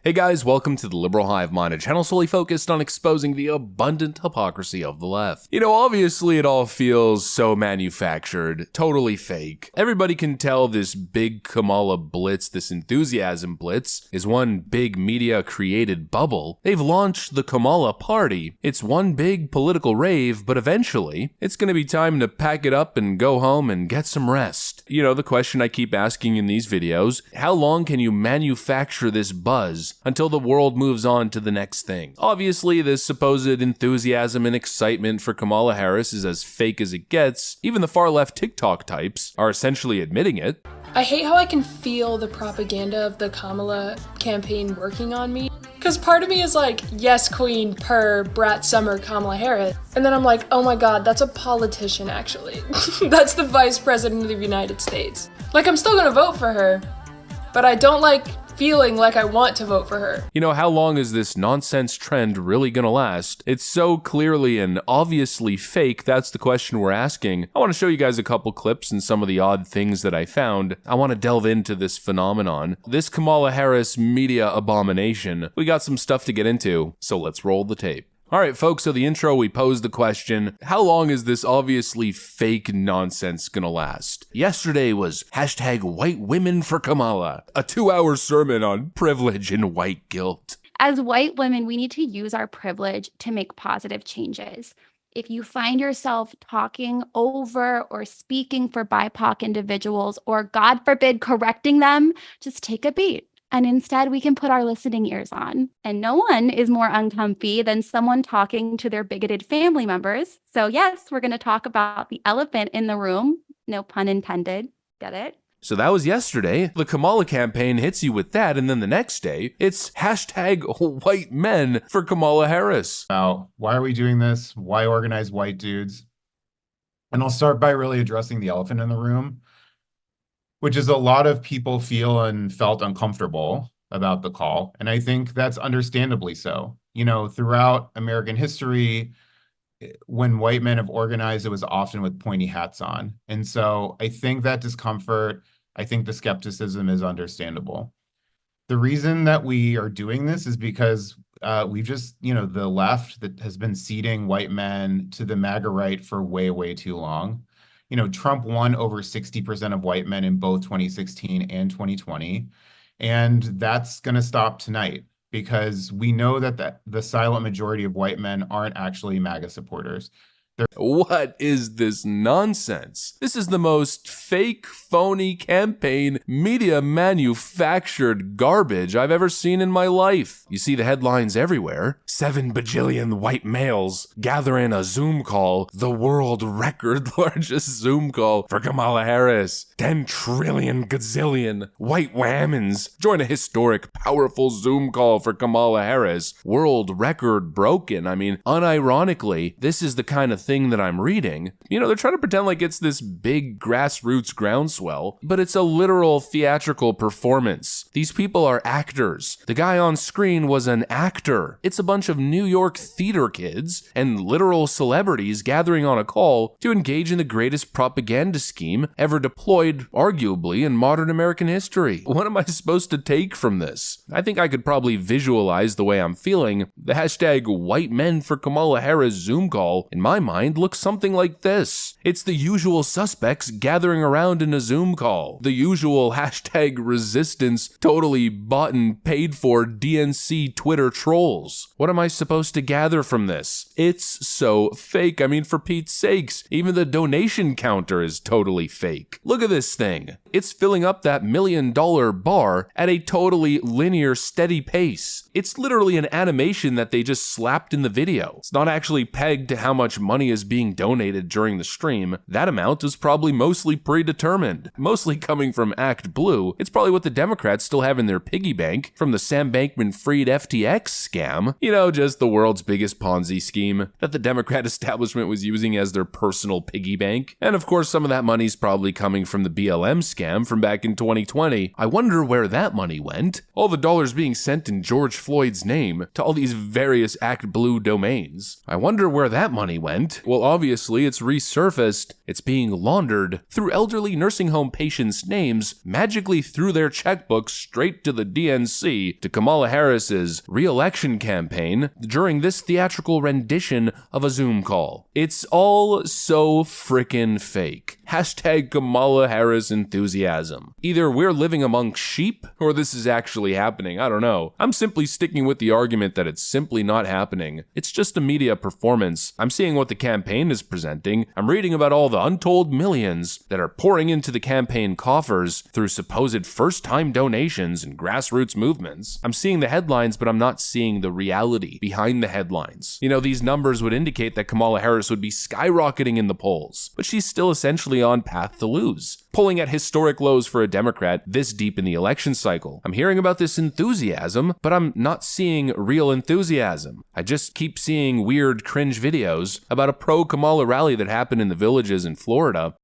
Hey guys, welcome to the Liberal Hive Mind, a channel solely focused on exposing the abundant hypocrisy of the left. You know, obviously it all feels so manufactured, totally fake. Everybody can tell this big Kamala blitz, this enthusiasm blitz, is one big media-created bubble. They've launched the Kamala party. It's one big political rave, but eventually, it's gonna be time to pack it up and go home and get some rest. You know, the question I keep asking in these videos, how long can you manufacture this buzz until the world moves on to the next thing? Obviously, this supposed enthusiasm and excitement for Kamala Harris is as fake as it gets. Even the far-left TikTok types are essentially admitting it. I hate how I can feel the propaganda of the Kamala campaign working on me. Because part of me is like, yes queen, per Brat Summer Kamala Harris. And then I'm like, oh my god, that's a politician actually. That's the vice president of the United States. Like, I'm still gonna vote for her, but I don't like feeling like I want to vote for her. You know, how long is this nonsense trend really gonna last? It's so clearly and obviously fake, that's the question we're asking. I want to show you guys a couple clips and some of the odd things that I found. I want to delve into this phenomenon, this Kamala Harris media abomination. We got some stuff to get into, so let's roll the tape. Alright folks, so the intro we posed the question, how long is this obviously fake nonsense gonna last? Yesterday was hashtag white women for Kamala, a 2-hour sermon on privilege and white guilt. As white women, we need to use our privilege to make positive changes. If you find yourself talking over or speaking for BIPOC individuals, or God forbid, correcting them, just take a beat. And instead, we can put our listening ears on. And no one is more uncomfy than someone talking to their bigoted family members. So yes, we're going to talk about the elephant in the room. No pun intended. Get it? So that was yesterday. The Kamala campaign hits you with that, and then the next day, it's hashtag white men for Kamala Harris. Now, why are we doing this? Why organize white dudes? And I'll start by really addressing the elephant in the room, which is a lot of people feel and felt uncomfortable about the call. And I think that's understandably so. You know, throughout American history, when white men have organized, it was often with pointy hats on. And so I think that discomfort, I think the skepticism is understandable. The reason that we are doing this is because we've just, you know, the left that has been ceding white men to the MAGA right for way, way too long. You know, Trump won over 60% of white men in both 2016 and 2020. And that's going to stop tonight because we know that the silent majority of white men aren't actually MAGA supporters. What is this nonsense? This is the most fake, phony campaign, media manufactured garbage I've ever seen in my life. You see the headlines everywhere. 7 bajillion white males gather in a Zoom call, the world record largest Zoom call for Kamala Harris. 10 trillion gazillion white whammons join a historic, powerful Zoom call for Kamala Harris. World record broken. I mean, unironically, this is the kind of thing that I'm reading. You know, they're trying to pretend like it's this big grassroots groundswell, but it's a literal theatrical performance. These people are actors. The guy on screen was an actor. It's a bunch of New York theater kids and literal celebrities gathering on a call to engage in the greatest propaganda scheme ever deployed, arguably, in modern American history. What am I supposed to take from this? I think I could probably visualize the way I'm feeling. The hashtag white men for Kamala Harris Zoom call, in my mind, looks something like this. It's the usual suspects gathering around in a Zoom call. The usual hashtag resistance, totally bought and paid for DNC Twitter trolls. What am I supposed to gather from this? It's so fake. I mean, for Pete's sakes, even the donation counter is totally fake. Look at this thing. It's filling up that $1 million bar at a totally linear, steady pace. It's literally an animation that they just slapped in the video. It's not actually pegged to how much money is being donated during the stream. That amount is probably mostly predetermined, mostly coming from Act Blue. It's probably what the Democrats still have in their piggy bank from the Sam Bankman-Fried FTX scam. You know, just the world's biggest Ponzi scheme that the Democrat establishment was using as their personal piggy bank. And of course, some of that money's probably coming from the BLM scam from back in 2020. I wonder where that money went. All the dollars being sent in George Floyd's name to all these various Act Blue domains. I wonder where that money went. point? Well, obviously it's resurfaced. It's being laundered through elderly nursing home patients' names, magically through their checkbooks straight to the DNC to Kamala Harris's re-election campaign during this theatrical rendition of a Zoom call. It's all so frickin' fake. Hashtag Kamala Harris enthusiasm. Either we're living among sheep, or this is actually happening. I don't know. I'm simply sticking with the argument that it's simply not happening. It's just a media performance. I'm seeing what the campaign is presenting. I'm reading about all the untold millions that are pouring into the campaign coffers through supposed first-time donations and grassroots movements. I'm seeing the headlines, but I'm not seeing the reality behind the headlines. You know, these numbers would indicate that Kamala Harris would be skyrocketing in the polls, but she's still essentially on path to lose, pulling at historic lows for a Democrat this deep in the election cycle. I'm hearing about this enthusiasm, but I'm not seeing real enthusiasm. I just keep seeing weird cringe videos about a pro-Kamala rally that happened in the Villages in Florida.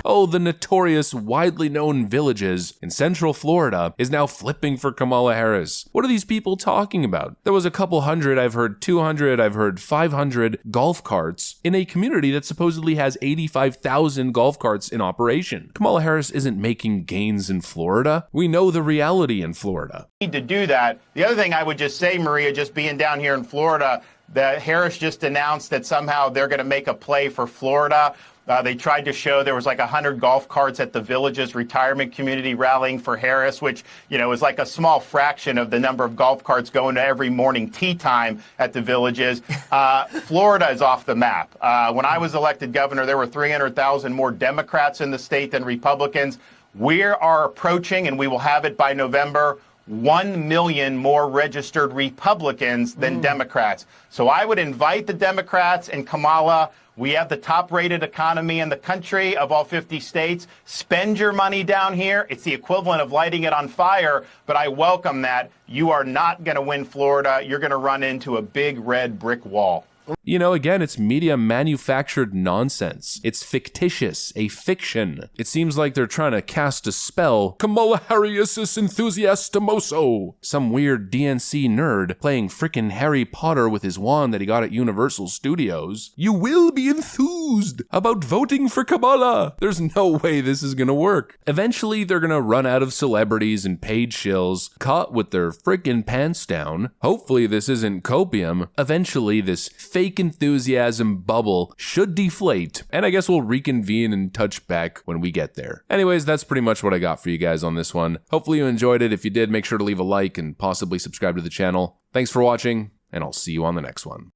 Oh, the notorious, widely known Villages in Central Florida is now flipping for Kamala Harris. What are these people talking about? There was a couple hundred, I've heard 200, I've heard 500 golf carts in a community that supposedly has 85,000 golf carts in operation. Kamala Harris isn't making gains in Florida. We know the reality in Florida. Need to do that. The other thing I would just say, Maria, just being down here in Florida, that Harris just announced that somehow they're going to make a play for Florida. They tried to show there was like 100 golf carts at the Villages retirement community rallying for Harris, which, you know, is like a small fraction of the number of golf carts going to every morning tea time at the Villages. Florida is off the map. When I was elected governor, there were 300,000 more Democrats in the state than Republicans. We are approaching, and we will have it by November, 1 million more registered Republicans than Democrats. So I would invite the Democrats and Kamala. We have the top-rated economy in the country of all 50 states. Spend your money down here. It's the equivalent of lighting it on fire, but I welcome that. You are not going to win Florida. You're going to run into a big red brick wall. You know, again, it's media manufactured nonsense. It's fictitious, a fiction. It seems like they're trying to cast a spell. Kamala Harris is enthusiastimoso. Some weird DNC nerd playing frickin' Harry Potter with his wand that he got at Universal Studios. You will be enthused about voting for Kamala. There's no way this is gonna work. Eventually, they're gonna run out of celebrities and paid shills, caught with their frickin' pants down. Hopefully this isn't copium. Eventually, this fake enthusiasm bubble should deflate, and I guess we'll reconvene and touch back when we get there. Anyways, that's pretty much what I got for you guys on this one. Hopefully you enjoyed it. If you did, make sure to leave a like and possibly subscribe to the channel. Thanks for watching, and I'll see you on the next one.